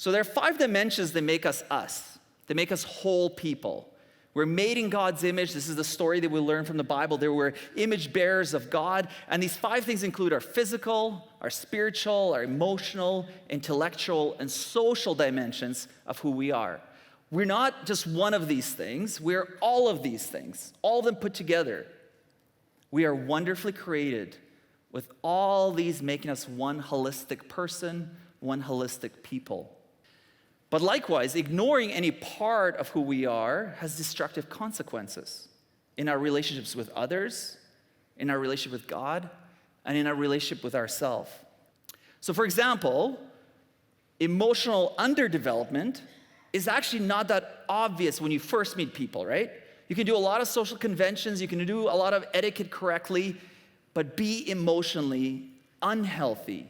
So there are 5 dimensions that make us us, that make us whole people. We're made in God's image. This is the story that we learn from the Bible. There were image bearers of God. And these 5 things include our physical, our spiritual, our emotional, intellectual, and social dimensions of who we are. We're not just one of these things. We're all of these things, all of them put together. We are wonderfully created with all these making us one holistic person, one holistic people. But likewise, ignoring any part of who we are has destructive consequences in our relationships with others, in our relationship with God, and in our relationship with ourselves. So for example, emotional underdevelopment is actually not that obvious when you first meet people, right? You can do a lot of social conventions, you can do a lot of etiquette correctly, but be emotionally unhealthy.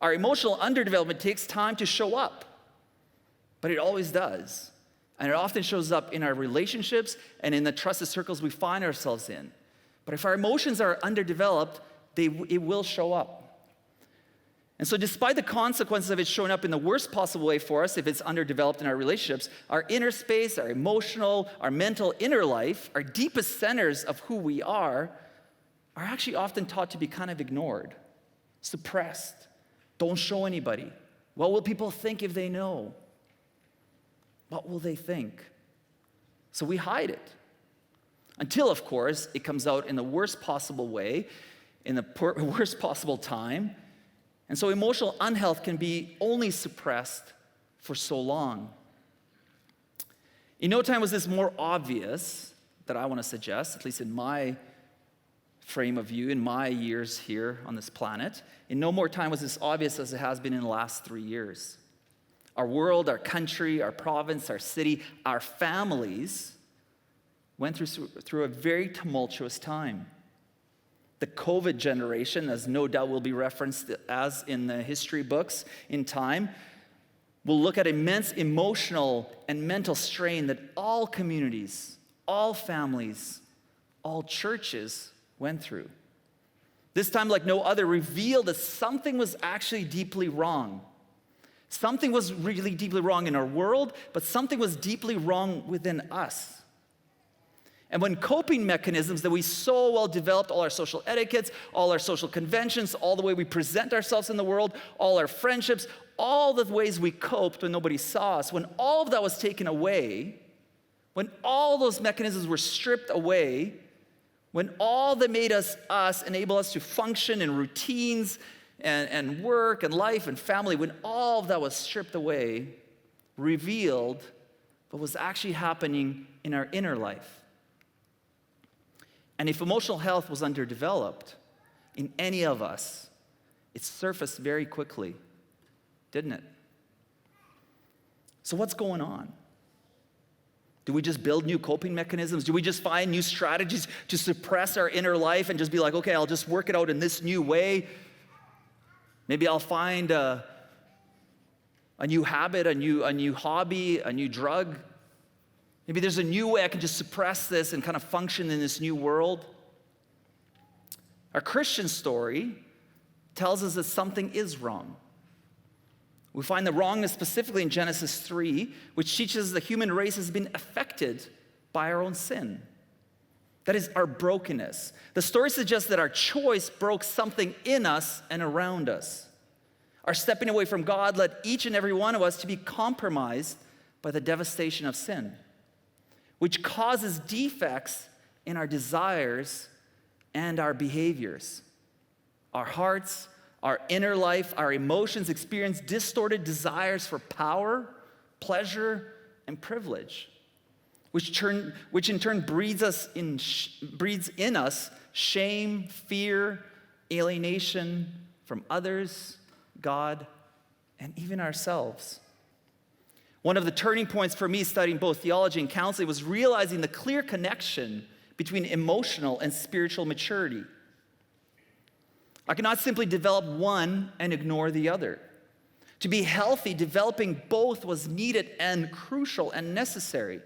Our emotional underdevelopment takes time to show up. But it always does. And it often shows up in our relationships and in the trusted circles we find ourselves in. But if our emotions are underdeveloped, it will show up. And so despite the consequences of it showing up in the worst possible way for us, if it's underdeveloped in our relationships, our inner space, our emotional, our mental inner life, our deepest centers of who we are actually often taught to be kind of ignored, suppressed. Don't show anybody. What will people think if they know? What will they think? So we hide it. Until, of course, it comes out in the worst possible way, in the worst possible time. And so emotional unhealth can be only suppressed for so long. In no time was this more obvious that I want to suggest, at least in my frame of view, in my years here on this planet. In no more time was this obvious as it has been in the last 3 years. Our world, our country, our province, our city, our families went through a very tumultuous time. The COVID generation, as no doubt will be referenced as in the history books in time, will look at immense emotional and mental strain that all communities, all families, all churches went through. This time, like no other, revealed that something was actually deeply wrong. Something was really deeply wrong in our world, but something was deeply wrong within us. And when coping mechanisms that we so well developed, all our social etiquettes, all our social conventions, all the way we present ourselves in the world, all our friendships, all the ways we coped when nobody saw us, when all of that was taken away, when all those mechanisms were stripped away, when all that made us enable us to function in routines and work and life and family, when all of that was stripped away, revealed what was actually happening in our inner life. And if emotional health was underdeveloped in any of us, it surfaced very quickly, didn't it? So what's going on? Do we just build new coping mechanisms? Do we just find new strategies to suppress our inner life and just be like, okay, I'll just work it out in this new way? Maybe I'll find a new habit, a new hobby, a new drug. Maybe there's a new way I can just suppress this and kind of function in this new world. Our Christian story tells us that something is wrong. We find the wrongness specifically in Genesis 3, which teaches the human race has been affected by our own sin. That is our brokenness. The story suggests that our choice broke something in us and around us. Our stepping away from God led each and every one of us to be compromised by the devastation of sin, which causes defects in our desires and our behaviors. Our hearts, our inner life, our emotions experience distorted desires for power, pleasure, and privilege, which in turn breeds in us shame, fear, alienation from others, God, and even ourselves. One of the turning points for me studying both theology and counseling was realizing the clear connection between emotional and spiritual maturity. I cannot simply develop one and ignore the other. To be healthy, developing both was needed and crucial and necessary.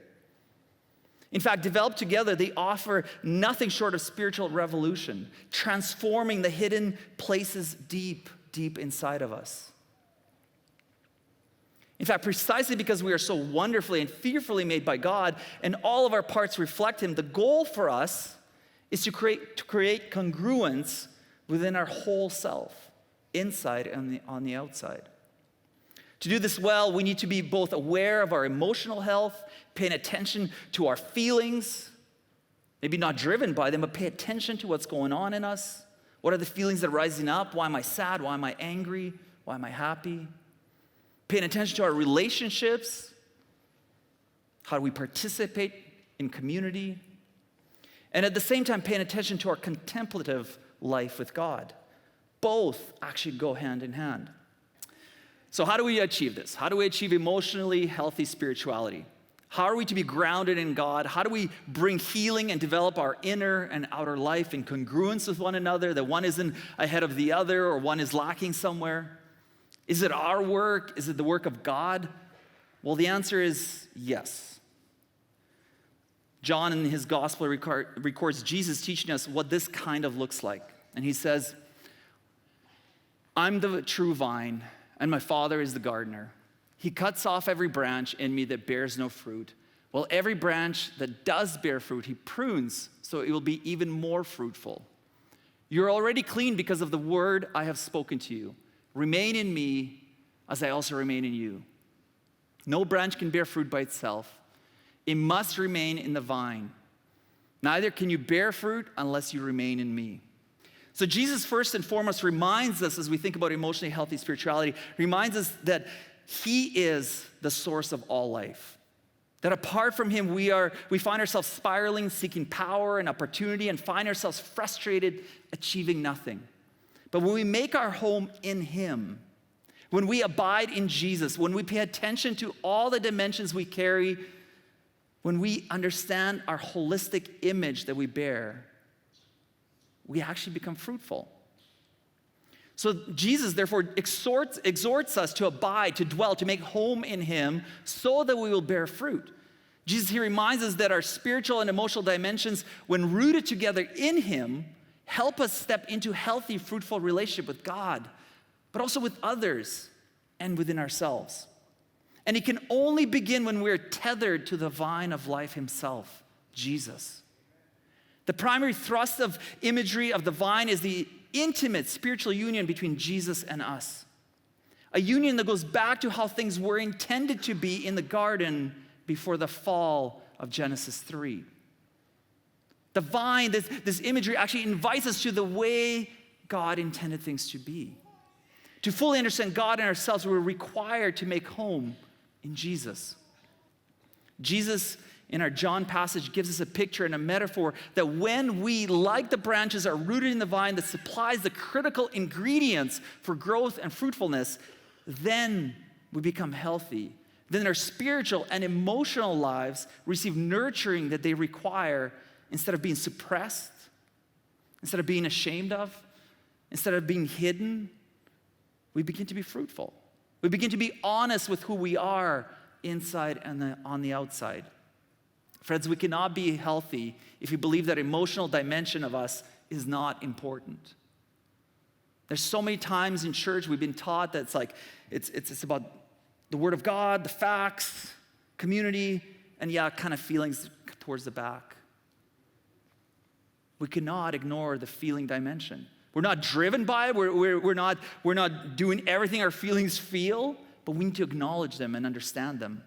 In fact, developed together, they offer nothing short of spiritual revolution, transforming the hidden places deep, deep inside of us. In fact, precisely because we are so wonderfully and fearfully made by God, and all of our parts reflect Him, the goal for us is to create congruence within our whole self, inside and on the outside. To do this well, we need to be both aware of our emotional health, paying attention to our feelings, maybe not driven by them, but pay attention to what's going on in us. What are the feelings that are rising up? Why am I sad? Why am I angry? Why am I happy? Paying attention to our relationships. How do we participate in community? And at the same time, paying attention to our contemplative life with God. Both actually go hand in hand. So how do we achieve this? How do we achieve emotionally healthy spirituality? How are we to be grounded in God? How do we bring healing and develop our inner and outer life in congruence with one another, that one isn't ahead of the other or one is lacking somewhere? Is it our work? Is it the work of God? Well, the answer is yes. John in his gospel records Jesus teaching us what this kind of looks like. And he says, I'm the true vine, and my Father is the gardener. He cuts off every branch in me that bears no fruit, while every branch that does bear fruit, he prunes so it will be even more fruitful. You're already clean because of the word I have spoken to you. Remain in me as I also remain in you. No branch can bear fruit by itself. It must remain in the vine. Neither can you bear fruit unless you remain in me. So Jesus first and foremost reminds us, as we think about emotionally healthy spirituality, reminds us that He is the source of all life. That apart from Him, we find ourselves spiraling, seeking power and opportunity, and find ourselves frustrated, achieving nothing. But when we make our home in Him, when we abide in Jesus, when we pay attention to all the dimensions we carry, when we understand our holistic image that we bear, we actually become fruitful. So Jesus, therefore, exhorts us to abide, to dwell, to make home in Him so that we will bear fruit. Jesus, He reminds us that our spiritual and emotional dimensions, when rooted together in Him, help us step into healthy, fruitful relationship with God, but also with others and within ourselves. And it can only begin when we're tethered to the vine of life Himself, Jesus. The primary thrust of imagery of the vine is the intimate spiritual union between Jesus and us. A union that goes back to how things were intended to be in the garden before the fall of Genesis 3. The vine, this imagery actually invites us to the way God intended things to be. To fully understand God and ourselves, we're required to make home in Jesus. Jesus, in our John passage, gives us a picture and a metaphor that when we, like the branches, are rooted in the vine that supplies the critical ingredients for growth and fruitfulness, then we become healthy. Then our spiritual and emotional lives receive nurturing that they require instead of being suppressed, instead of being ashamed of, instead of being hidden. We begin to be fruitful. We begin to be honest with who we are inside and on the outside. Friends, we cannot be healthy if we believe that emotional dimension of us is not important. There's so many times in church we've been taught that it's about the Word of God, the facts, community, and kind of feelings towards the back. We cannot ignore the feeling dimension. We're not driven by it. We're not doing everything our feelings feel, but we need to acknowledge them and understand them.